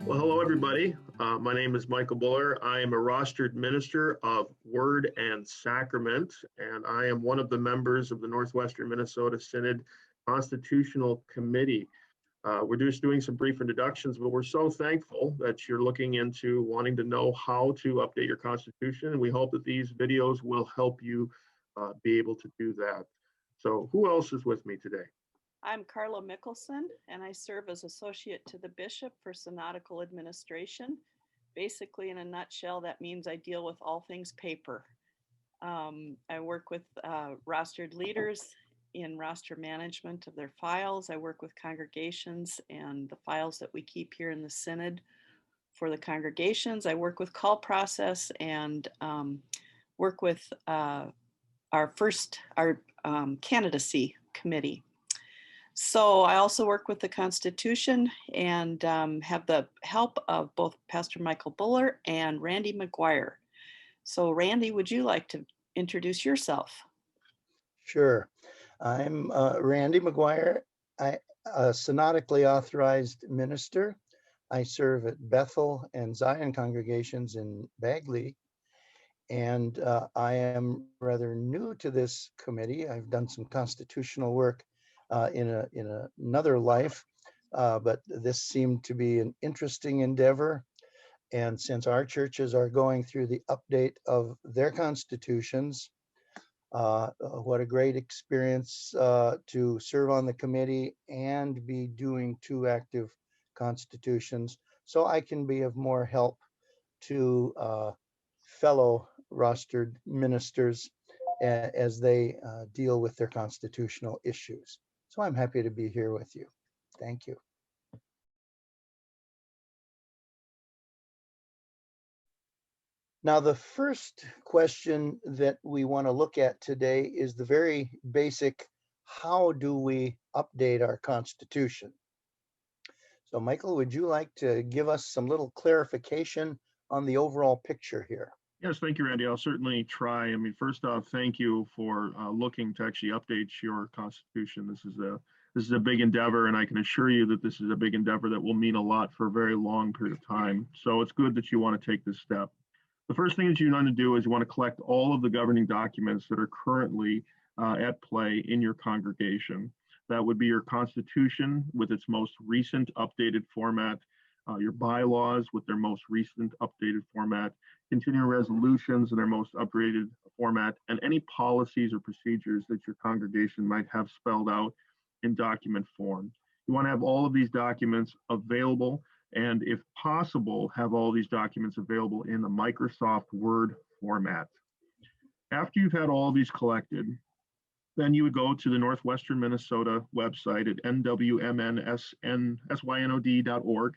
Well, hello, everybody. My name is Michael Buller. I am a rostered minister of Word and Sacrament, and I am one of the members of the Northwestern Minnesota Synod Constitutional Committee. We're just doing some brief introductions, but we're so thankful that you're looking into wanting to know how to update your Constitution, and we hope that these videos will help you be able to do that. So who else is with me today? I'm Carla Mickelson, and I serve as Associate to the Bishop for Synodical Administration. Basically, in a nutshell, that means I deal with all things paper. I work with rostered leaders in roster management of their files. I work with congregations and the files that we keep here in the Synod for the congregations. I work with call process and work with our candidacy committee. So I also work with the Constitution and have the help of both Pastor Michael Buller and Randy McGuire. So Randy, would you like to introduce yourself? Sure. I'm Randy McGuire. I'm a synodically authorized minister. I serve at Bethel and Zion congregations in Bagley. And I am rather new to this committee. I've done some constitutional work in another life, but this seemed to be an interesting endeavor. And since our churches are going through the update of their constitutions, what a great experience to serve on the committee and be doing two active constitutions, so I can be of more help to fellow rostered ministers as they deal with their constitutional issues. So I'm happy to be here with you. Thank you. Now, the first question that we want to look at today is the very basic, how do we update our Constitution? So Michael, would you like to give us some little clarification on the overall picture here? Yes, thank you, Randy. I'll certainly try. I mean, first off, thank you for looking to actually update your Constitution. This is a big endeavor, and I can assure you that this is a big endeavor that will mean a lot for a very long period of time. So it's good that you want to take this step. The first thing that you want to do is you want to collect all of the governing documents that are currently at play in your congregation. That would be your Constitution with its most recent updated format, your bylaws with their most recent updated format, continuing resolutions in their most upgraded format, and any policies or procedures that your congregation might have spelled out in document form. You want to have all of these documents available, and if possible, have all these documents available in the Microsoft Word format. After you've had all of these collected, then you would go to the Northwestern Minnesota website at nwmnsynod.org.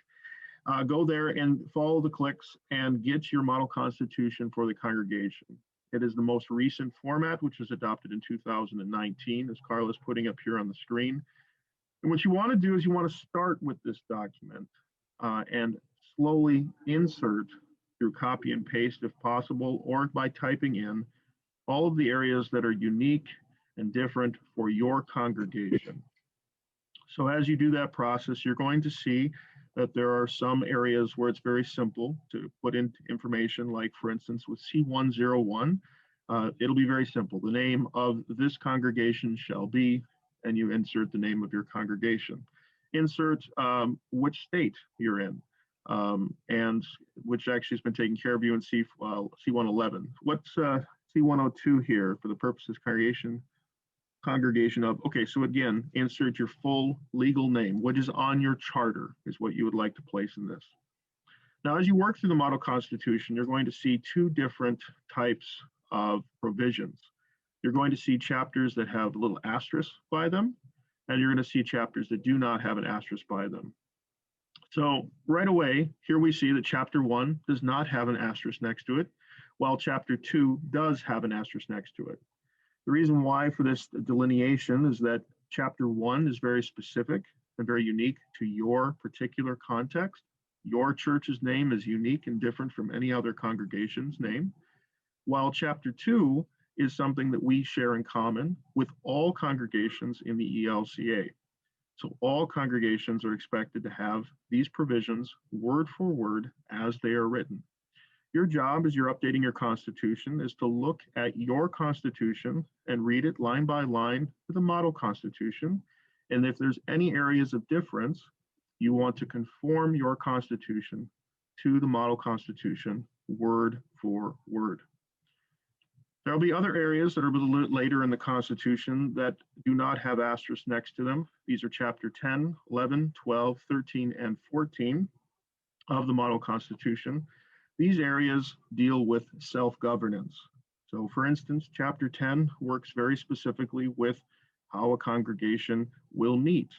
Go there and follow the clicks and get your model constitution for the congregation. It is the most recent format, which was adopted in 2019, as Carla's putting up here on the screen. And what you want to do is you want to start with this document and slowly insert through copy and paste if possible, or by typing in all of the areas that are unique and different for your congregation. So as you do that process, you're going to see that there are some areas where it's very simple to put in information, like for instance with C101, it'll be very simple. The name of this congregation shall be, and you insert the name of your congregation. Insert which state you're in, and which actually has been taken care of you in C111. What's C102 here for the purposes congregation of, okay, so again, insert your full legal name. What is on your charter is what you would like to place in this. Now, as you work through the model constitution, you're going to see two different types of provisions. You're going to see chapters that have a little asterisk by them, and you're going to see chapters that do not have an asterisk by them. So right away, here we see that chapter 1 does not have an asterisk next to it, while chapter 2 does have an asterisk next to it. The reason why for this delineation is that chapter 1 is very specific and very unique to your particular context. Your church's name is unique and different from any other congregation's name, while chapter 2 is something that we share in common with all congregations in the ELCA. So all congregations are expected to have these provisions word for word as they are written. Your job as you're updating your constitution is to look at your constitution and read it line by line to the model constitution. And if there's any areas of difference, you want to conform your constitution to the model constitution word for word. There'll be other areas that are a little later in the Constitution that do not have asterisks next to them. These are chapter 10, 11, 12, 13, and 14 of the Model Constitution. These areas deal with self-governance. So for instance, chapter 10 works very specifically with how a congregation will meet.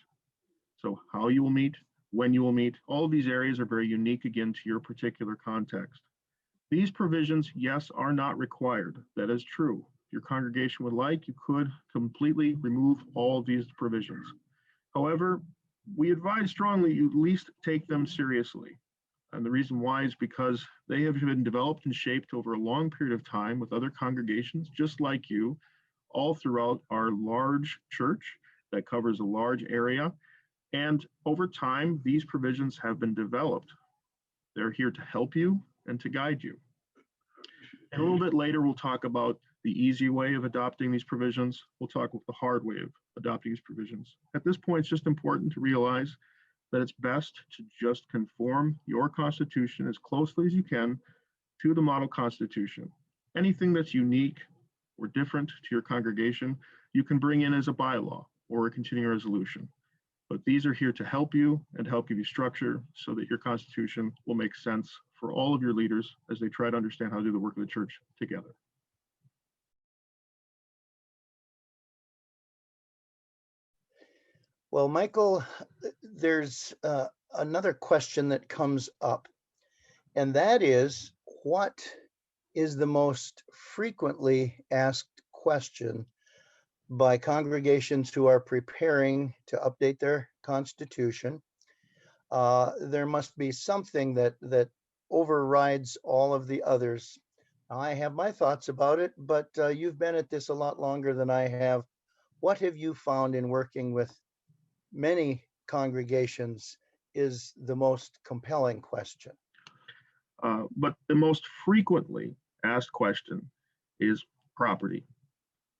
So how you will meet, when you will meet, all of these areas are very unique again to your particular context. These provisions, yes, are not required. That is true. If your congregation would like, you could completely remove all of these provisions. However, we advise strongly you at least take them seriously. And the reason why is because they have been developed and shaped over a long period of time with other congregations just like you, all throughout our large church that covers a large area. And over time, these provisions have been developed. They're here to help you and to guide you. And a little bit later, we'll talk about the easy way of adopting these provisions. We'll talk about the hard way of adopting these provisions. At this point, it's just important to realize that it's best to just conform your constitution as closely as you can to the model constitution. Anything that's unique or different to your congregation, you can bring in as a bylaw or a continuing resolution. But these are here to help you and help give you structure so that your constitution will make sense for all of your leaders as they try to understand how to do the work of the church together. Well, Michael, there's another question that comes up, and that is, what is the most frequently asked question by congregations who are preparing to update their constitution? There must be something that overrides all of the others. I have my thoughts about it, but you've been at this a lot longer than I have. What have you found in working with many congregations is the most compelling question? But the most frequently asked question is property.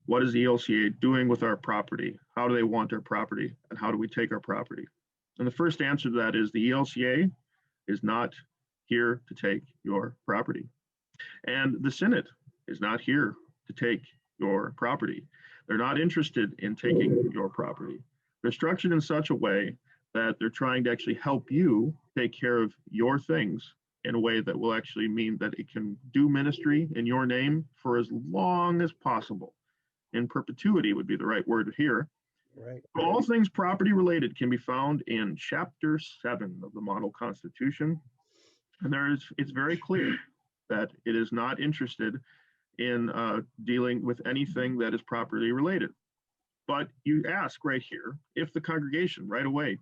What is the ELCA doing with our property? How do they want our property? And how do we take our property? And the first answer to that is the ELCA is not here to take your property. And the Synod is not here to take your property. They're not interested in taking your property. They're structured in such a way that they're trying to actually help you take care of your things in a way that will actually mean that it can do ministry in your name for as long as possible. In perpetuity would be the right word here. Right. All things property related can be found in chapter 7 of the Model Constitution. And it's very clear that it is not interested in dealing with anything that is property related. But you ask right here, if the congregation right away,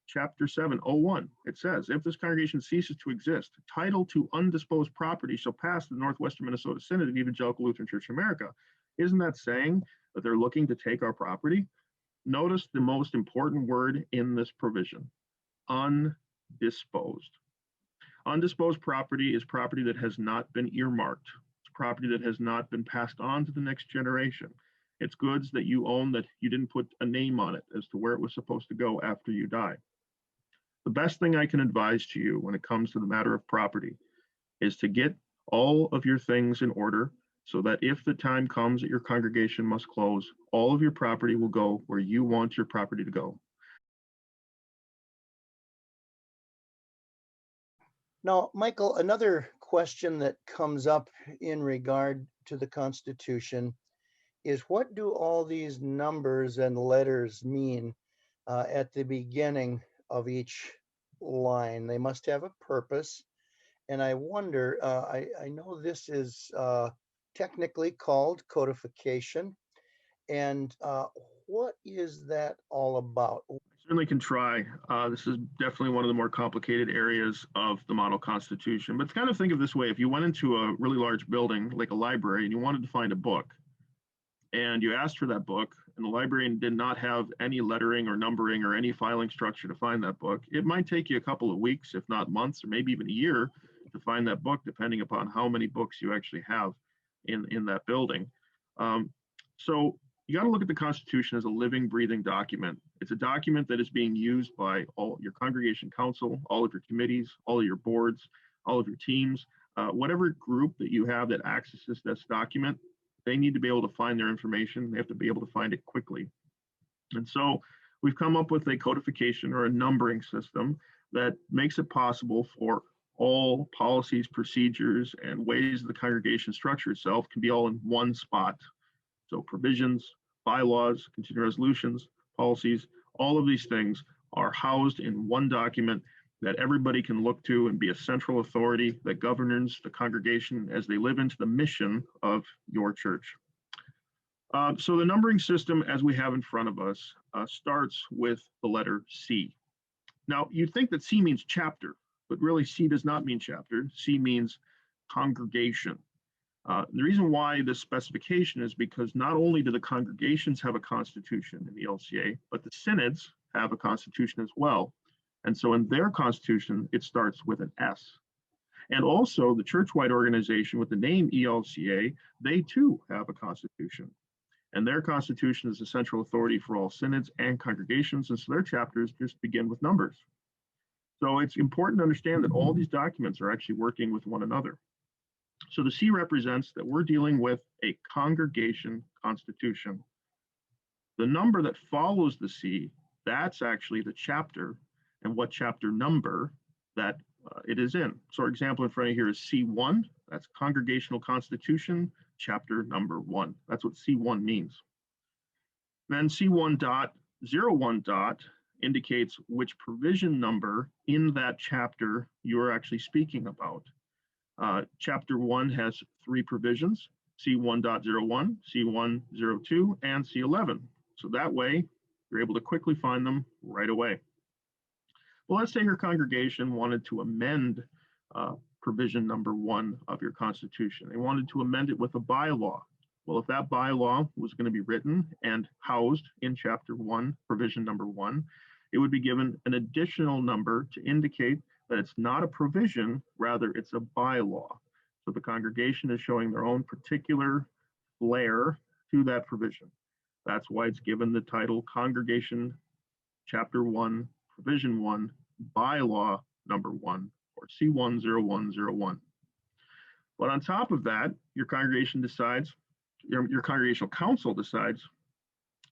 chapter 7:01, it says, if this congregation ceases to exist, title to undisposed property shall pass the Northwestern Minnesota Synod of Evangelical Lutheran Church of America. Isn't that saying that they're looking to take our property? Notice the most important word in this provision, undisposed. Undisposed property is property that has not been earmarked. It's property that has not been passed on to the next generation. It's goods that you own that you didn't put a name on it as to where it was supposed to go after you die. The best thing I can advise to you when it comes to the matter of property is to get all of your things in order so that if the time comes that your congregation must close, all of your property will go where you want your property to go. Now, Michael, another question that comes up in regard to the Constitution is, what do all these numbers and letters mean at the beginning of each line? They must have a purpose. And I wonder, I know this is technically called codification. And what is that all about? Certainly can try. This is definitely one of the more complicated areas of the Model Constitution. But kind of think of this way. If you went into a really large building, like a library, and you wanted to find a book, and you asked for that book, and the librarian did not have any lettering or numbering or any filing structure to find that book, it might take you a couple of weeks, if not months, or maybe even a year to find that book, depending upon how many books you actually have in that building. So you got to look at the Constitution as a living, breathing document. It's a document that is being used by all your congregation council, all of your committees, all of your boards, all of your teams, whatever group that you have that accesses this document. They need to be able to find their information. They have to be able to find it quickly. And so we've come up with a codification or a numbering system that makes it possible for all policies, procedures, and ways the congregation structure itself can be all in one spot. So provisions, bylaws, continuing resolutions, policies, all of these things are housed in one document that everybody can look to and be a central authority that governs the congregation as they live into the mission of your church. So the numbering system, as we have in front of us, starts with the letter C. Now, you'd think that C means chapter, but really C does not mean chapter. C means congregation. The reason why this specification is because not only do the congregations have a constitution in the LCA, but the synods have a constitution as well. And so in their constitution, it starts with an S. And also the church-wide organization with the name ELCA, they too have a constitution. And their constitution is the central authority for all synods and congregations. And so their chapters just begin with numbers. So it's important to understand that all these documents are actually working with one another. So the C represents that we're dealing with a congregation constitution. The number that follows the C, that's actually the chapter and what chapter number that it is in. So our example in front of you here is C1, that's Congregational Constitution, chapter number 1. That's what C1 means. Then C1.01 dot indicates which provision number in that chapter you're actually speaking about. Chapter 1 has 3 provisions, C1.01, C1.02, and C11. So that way, you're able to quickly find them right away. Well, let's say your congregation wanted to amend provision number 1 of your constitution. They wanted to amend it with a bylaw. Well, if that bylaw was going to be written and housed in chapter 1, provision number 1, it would be given an additional number to indicate that it's not a provision, rather it's a bylaw. So the congregation is showing their own particular flair to that provision. That's why it's given the title Congregation Chapter 1, Provision 1, Bylaw Number 1, or C10101. But on top of that, your congregation decides, your congregational council decides,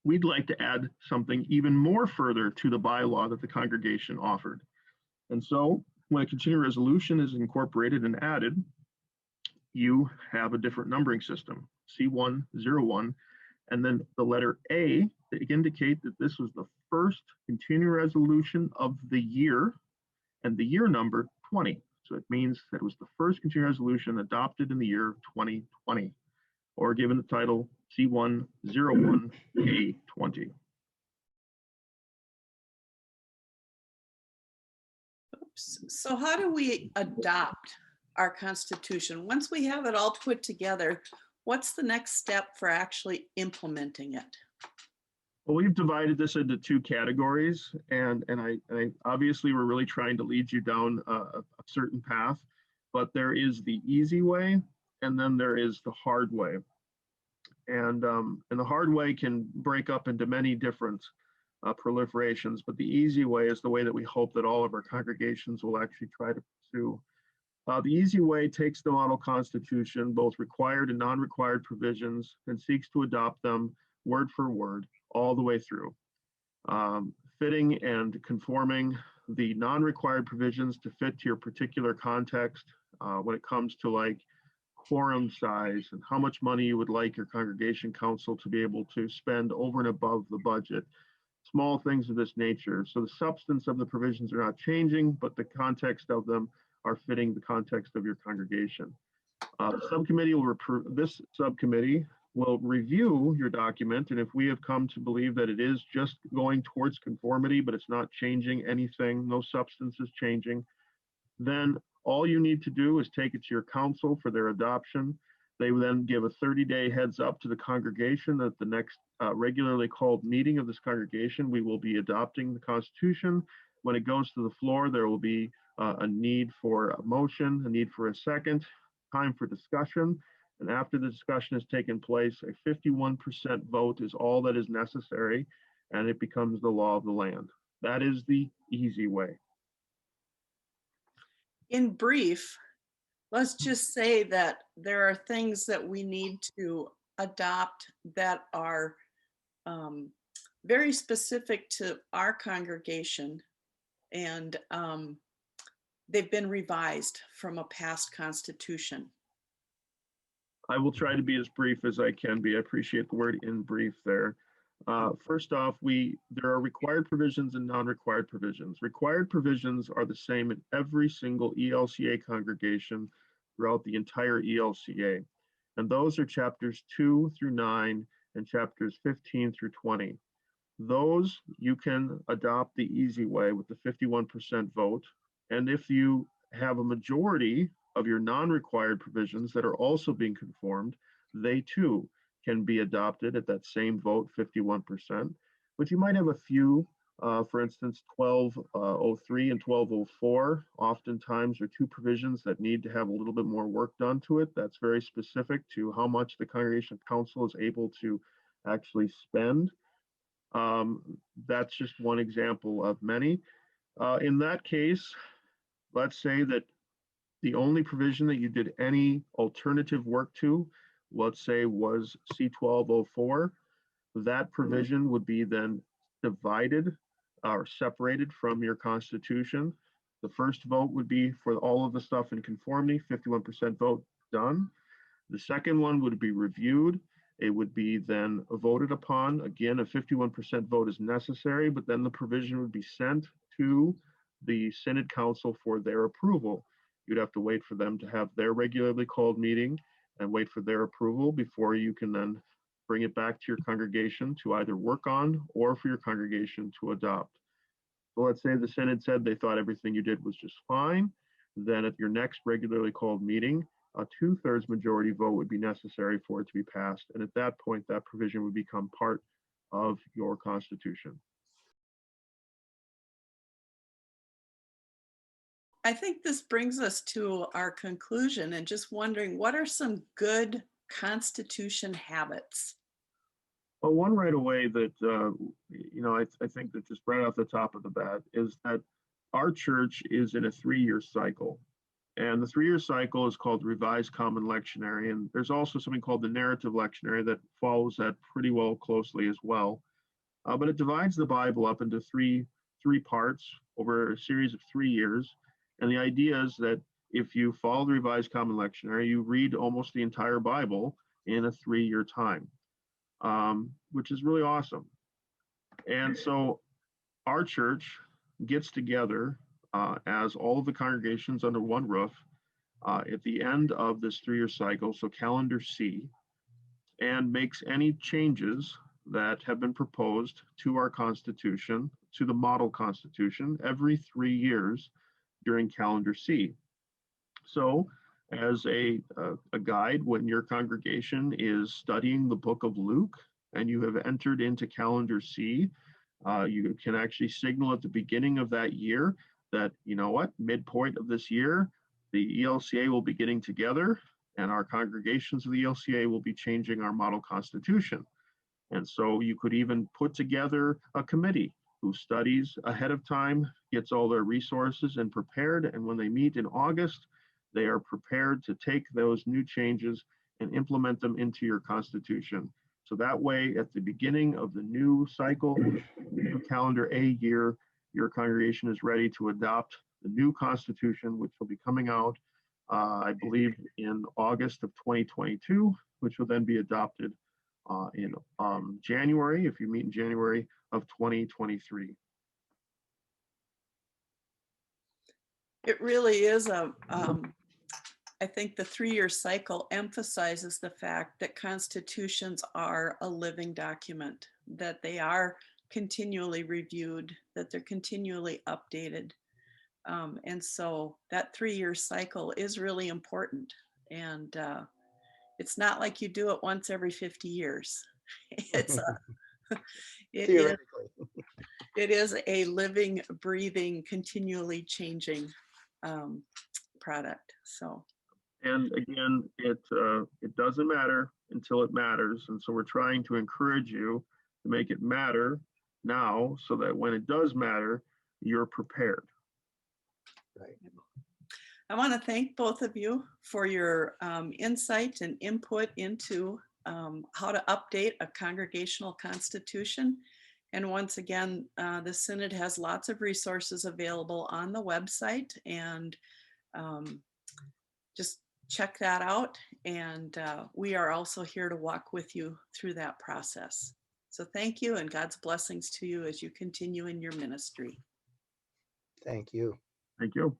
we'd like to add something even more further to the bylaw that the congregation offered. And so when a continuing resolution is incorporated and added, you have a different numbering system, C101, and then the letter A to indicate that this was the first continuing resolution of the year, and the year number 20. So it means that it was the first continuing resolution adopted in the year 2020, or given the title C101A20. So how do we adopt our Constitution? Once we have it all put together, what's the next step for actually implementing it? Well, we've divided this into 2 categories, and I obviously we're really trying to lead you down a certain path, but there is the easy way, and then there is the hard way. And the hard way can break up into many different proliferations, but the easy way is the way that we hope that all of our congregations will actually try to pursue. The easy way takes the model constitution, both required and non-required provisions, and seeks to adopt them word for word all the way through, fitting and conforming the non-required provisions to fit to your particular context when it comes to like quorum size and how much money you would like your congregation council to be able to spend over and above the budget. Small things of this nature. So the substance of the provisions are not changing, but the context of them are fitting the context of your congregation. This subcommittee will review your document, and if we have come to believe that it is just going towards conformity, but it's not changing anything, no substance is changing, then all you need to do is take it to your council for their adoption. They will then give a 30-day heads up to the congregation that the next regularly called meeting of this congregation, we will be adopting the Constitution. When it goes to the floor, there will be a need for a motion, a need for a second, time for discussion. And after the discussion has taken place, a 51% vote is all that is necessary, and it becomes the law of the land. That is the easy way. In brief, let's just say that there are things that we need to adopt that are very specific to our congregation, and they've been revised from a past constitution. I will try to be as brief as I can be. I appreciate the word "in brief" there. First off, there are required provisions and non-required provisions. Required provisions are the same in every single ELCA congregation throughout the entire ELCA. And those are chapters 2 through 9 and chapters 15 through 20. Those you can adopt the easy way with the 51% vote. And if you have a majority of your non-required provisions that are also being conformed, they too can be adopted at that same vote, 51%. But you might have a few, for instance, 1203 and 1204, oftentimes are two provisions that need to have a little bit more work done to it. That's very specific to how much the Congregation Council is able to actually spend. That's just one example of many. In that case, let's say that the only provision that you did any alternative work to, let's say, was C1204, that provision would be then divided or separated from your Constitution. The first vote would be for all of the stuff in conformity, 51% vote, done. The second one would be reviewed. It would be then voted upon. Again, a 51% vote is necessary, but then the provision would be sent to the Synod Council for their approval. You'd have to wait for them to have their regularly called meeting and wait for their approval before you can then bring it back to your congregation to either work on or for your congregation to adopt. So let's say the Synod said they thought everything you did was just fine. Then at your next regularly called meeting, a 2/3 majority vote would be necessary for it to be passed. And at that point, that provision would become part of your Constitution. I think this brings us to our conclusion, and just wondering, what are some good Constitution habits? Well, one right away that, I think that just right off the top of the bat is that our church is in a 3-year cycle. And the 3-year cycle is called Revised Common Lectionary. And there's also something called the Narrative Lectionary that follows that pretty well closely as well. But it divides the Bible up into three parts over a series of 3 years. And the idea is that if you follow the Revised Common Lectionary, you read almost the entire Bible in a 3-year time, which is really awesome. And so our church gets together as all of the congregations under one roof at the end of this 3-year cycle, so calendar C, and makes any changes that have been proposed to our Constitution, to the model Constitution, every 3 years during calendar C. So as a guide, when your congregation is studying the book of Luke and you have entered into calendar C, you can actually signal at the beginning of that year that, you know what, midpoint of this year, the ELCA will be getting together and our congregations of the ELCA will be changing our model Constitution. And so you could even put together a committee who studies ahead of time, gets all their resources and prepared. And when they meet in August, they are prepared to take those new changes and implement them into your Constitution. So that way, at the beginning of the new cycle, new calendar A year, your congregation is ready to adopt the new Constitution, which will be coming out, I believe, in August of 2022, which will then be adopted in January, if you meet in January of 2023. It really is I think the 3-year cycle emphasizes the fact that constitutions are a living document, that they are continually reviewed, that they're continually updated. And so that 3-year cycle is really important. And it's not like you do it once every 50 years. It's it is Theoretically. it is a living, breathing, continually changing product. So And again, it doesn't matter until it matters. And so we're trying to encourage you to make it matter now so that when it does matter, you're prepared. Right. I want to thank both of you for your insight and input into how to update a congregational constitution. And once again, the Synod has lots of resources available on the website, and just check that out. And we are also here to walk with you through that process. So thank you, and God's blessings to you as you continue in your ministry. Thank you. Thank you.